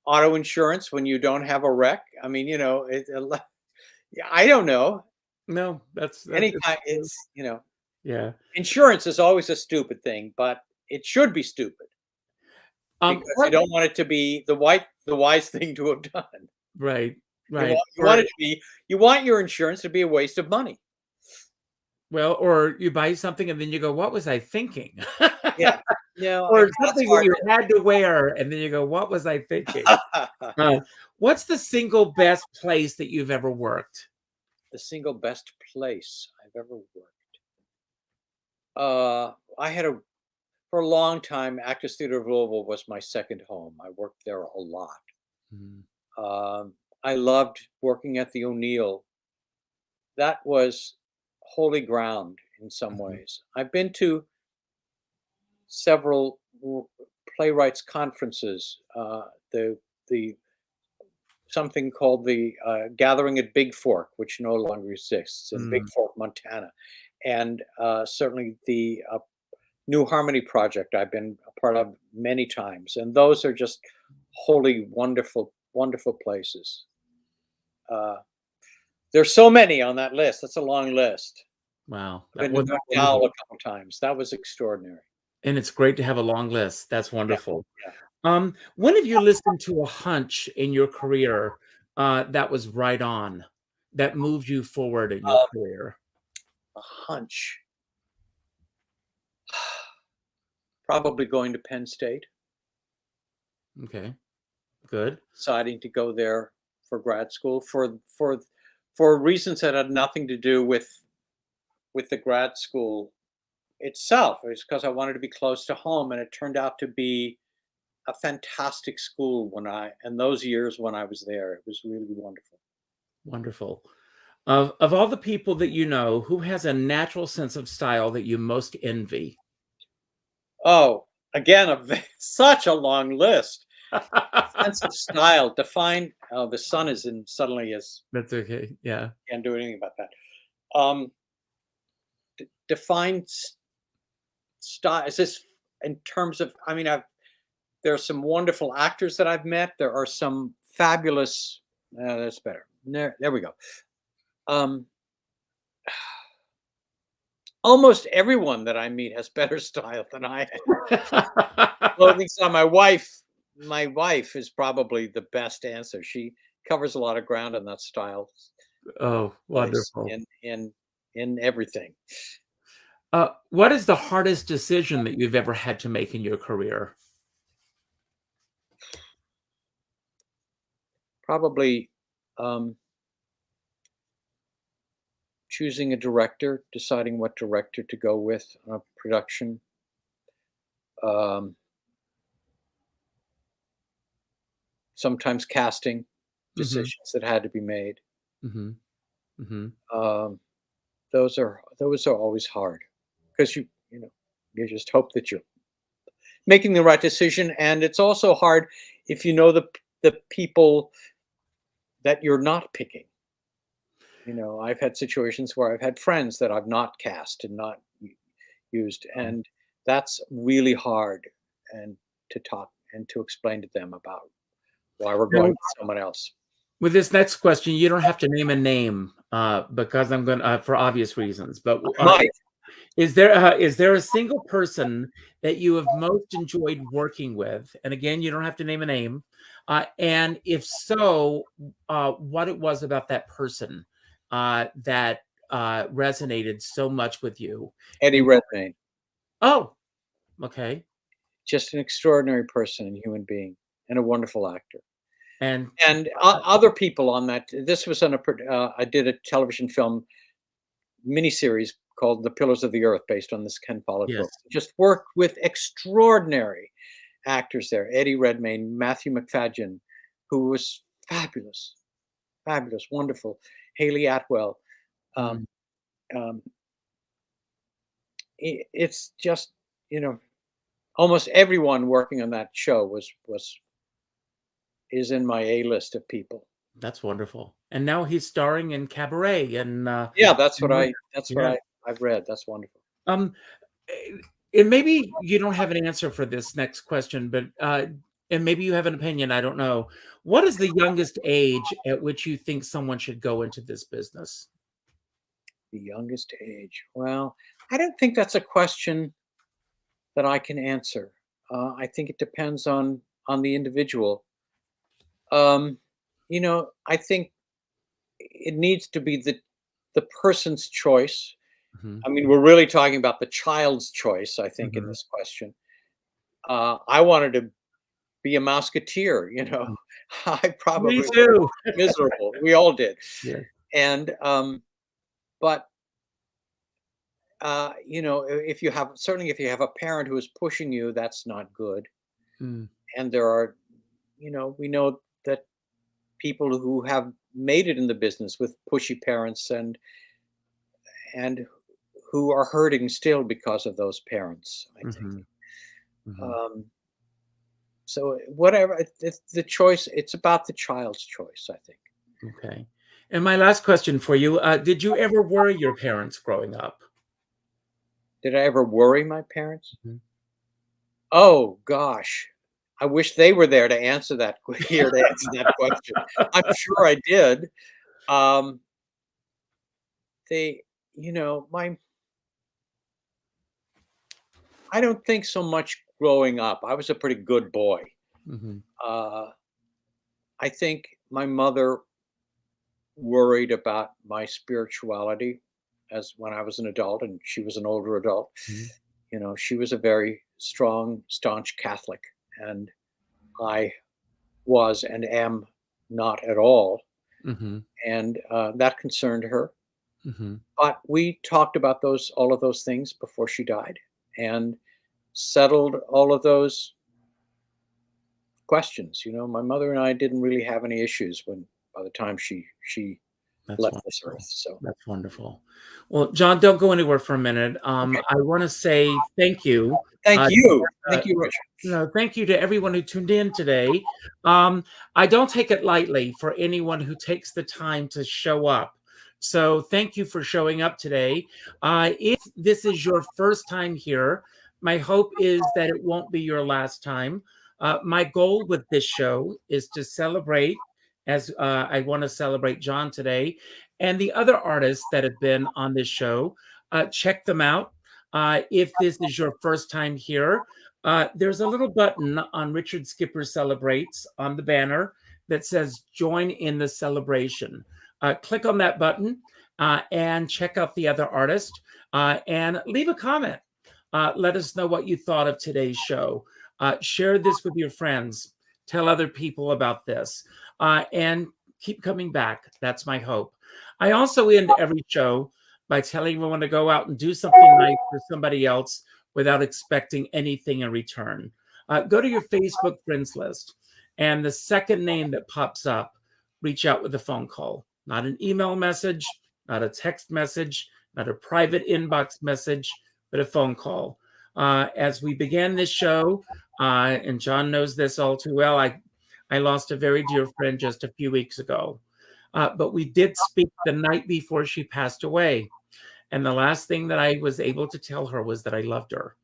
auto insurance when you don't have a wreck? I mean, I don't know. No, that's anytime it's yeah. Insurance is always a stupid thing, but it should be stupid because you don't want it to be the wise thing to have done. Right. You want your insurance to be a waste of money. Well, or you buy something and then you go, "What was I thinking?" Yeah. Or something that you had to wear, and then you go, "What was I thinking?" What's the single best place that you've ever worked? The single best place I've ever worked. For a long time, Actors Theatre of Louisville was my second home. I worked there a lot. I loved working at the O'Neill. That was holy ground in some ways. I've been to several playwrights conferences, the something called the Gathering at Big Fork, which no longer exists in Big Fork, Montana, and certainly the New Harmony Project I've been a part of many times, and those are just wholly wonderful places. There's so many on that list. That's a long list. Wow. I've been to MacDowell a couple times. That was extraordinary. And it's great to have a long list. That's wonderful. Yeah. When have you listened to a hunch in your career that was right on, that moved you forward in your career? A hunch. Probably going to Penn State. Okay, good. Deciding to go there for grad school for reasons that had nothing to do with the grad school itself. It was because I wanted to be close to home, and it turned out to be a fantastic school in those years when I was there. It was really wonderful. Wonderful. Of all the people that you know, who has a natural sense of style that you most envy? Oh, again, such a long list. Sense of style. Define. Oh, the sun is in suddenly is. That's okay. Yeah. Can't do anything about that. Define style. Is this in terms of? I mean, there are some wonderful actors that I've met. There are some fabulous. That's better. There we go. Almost everyone that I meet has better style than I have. Clothing style. My wife is probably the best answer. She covers a lot of ground on that style. Oh, wonderful. In everything. What is the hardest decision that you've ever had to make in your career? Probably choosing a director, deciding what director to go with on a production. Sometimes casting. decisions that had to be made. Mm-hmm. Mm-hmm. Those are always hard, because you just hope that you're making the right decision, and it's also hard if you know the people that you're not picking. I've had situations where I've had friends that I've not cast and not used, and that's really hard, and to talk and to explain to them about why we're going with someone else. With this next question, you don't have to name a name because I'm going to, for obvious reasons. But is there a single person that you have most enjoyed working with? And again, you don't have to name a name. And if so, what it was about that person that resonated so much with you? Eddie Redmayne. Oh, okay. Just an extraordinary person and human being, and a wonderful actor. And other people on that. This was on I did a television film miniseries called The Pillars of the Earth, based on this Ken Follett book. Just worked with extraordinary actors there. Eddie Redmayne, Matthew McFadden, who was fabulous, wonderful. Haley Atwell. It's just, almost everyone working on that show is in my A list of people. That's wonderful. And now he's starring in Cabaret, and that's what I've read. That's wonderful. And maybe you don't have an answer for this next question, but and maybe you have an opinion. I don't know. What is the youngest age at which you think someone should go into this business? The youngest age. Well, I don't think that's a question that I can answer. I think it depends on the individual. I think it needs to be the person's choice. Mm-hmm. I mean, we're really talking about the child's choice, I think, in this question. I wanted to be a Mouseketeer, I probably Me too. miserable. We all did. Yeah. And but if you have a parent who is pushing you, that's not good. Mm. And there are, we know that people who have made it in the business with pushy parents and who are hurting still because of those parents, I think. Mm-hmm. So whatever, it's the choice, it's about the child's choice, I think. Okay. And my last question for you, did you ever worry your parents growing up? Did I ever worry my parents? Mm-hmm. Oh, gosh. I wish they were there to answer that question. I'm sure I did. I don't think so much growing up. I was a pretty good boy. Mm-hmm. I think my mother worried about my spirituality when I was an adult, and she was an older adult. Mm-hmm. She was a very strong, staunch Catholic, and I was and am not at all. Mm-hmm. And that concerned her. Mm-hmm. But we talked about all of those things before she died, and settled all of those questions. My mother and I didn't really have any issues by the time she left this earth. So that's wonderful. Well, John, don't go anywhere for a minute. Okay. I want to say thank you. Thank you, Richard. Thank you to everyone who tuned in today. I don't take it lightly for anyone who takes the time to show up. So thank you for showing up today. If this is your first time here, my hope is that it won't be your last time. My goal with this show is to celebrate, as I want to celebrate John today, and the other artists that have been on this show. Check them out. If this is your first time here, there's a little button on Richard Skipper Celebrates on the banner that says Join in the Celebration. Click on that button and check out the other artist and leave a comment. Let us know what you thought of today's show. Share this with your friends. Tell other people about this. And keep coming back. That's my hope. I also end every show by telling everyone to go out and do something nice for somebody else without expecting anything in return. Go to your Facebook friends list, and the second name that pops up, reach out with a phone call, not an email message, not a text message, not a private inbox message, but a phone call. As we began this show, and John knows this all too well, I lost a very dear friend just a few weeks ago. But we did speak the night before she passed away. And the last thing that I was able to tell her was that I loved her.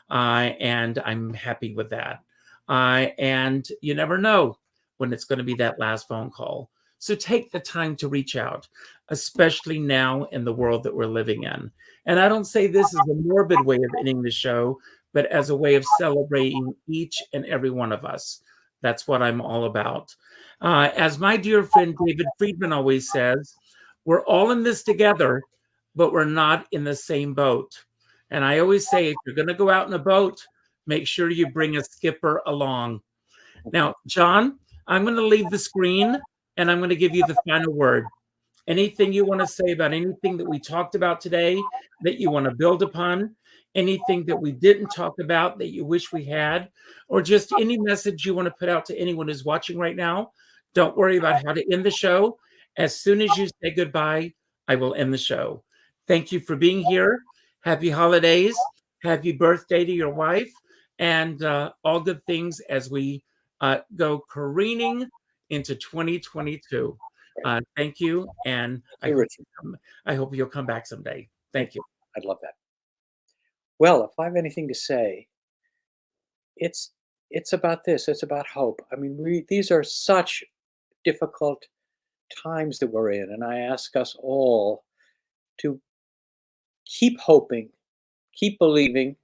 And I'm happy with that. And you never know when it's going to be that last phone call. So take the time to reach out, especially now in the world that we're living in. And I don't say this as a morbid way of ending the show, but as a way of celebrating each and every one of us. That's what I'm all about. As my dear friend David Friedman always says, we're all in this together, but we're not in the same boat. And I always say, if you're going to go out in a boat, make sure you bring a skipper along. Now, John, I'm going to leave the screen and I'm going to give you the final word. Anything you want to say about anything that we talked about today that you want to build upon, anything that we didn't talk about that you wish we had, or just any message you want to put out to anyone who's watching right now, don't worry about how to end the show. As soon as you say goodbye, I will end the show. Thank you for being here. Happy holidays. Happy birthday to your wife. And all good things as we go careening into 2022. Thank you. And I hope you'll come back someday. Thank you. I'd love that. Well, if I have anything to say, it's about this. It's about hope. I mean, these are such difficult times that we're in, and I ask us all to keep hoping, keep believing,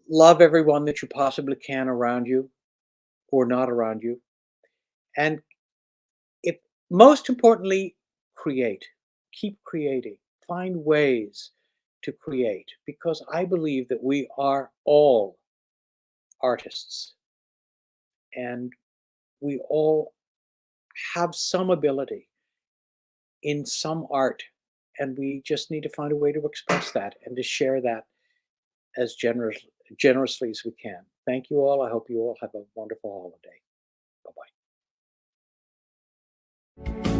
love everyone that you possibly can around you or not around you, and most importantly, keep creating, find ways to create, because I believe that we are all artists and we all have some ability in some art, and we just need to find a way to express that and to share that as generously as we can. Thank you all. I hope you all have a wonderful holiday. Bye-bye.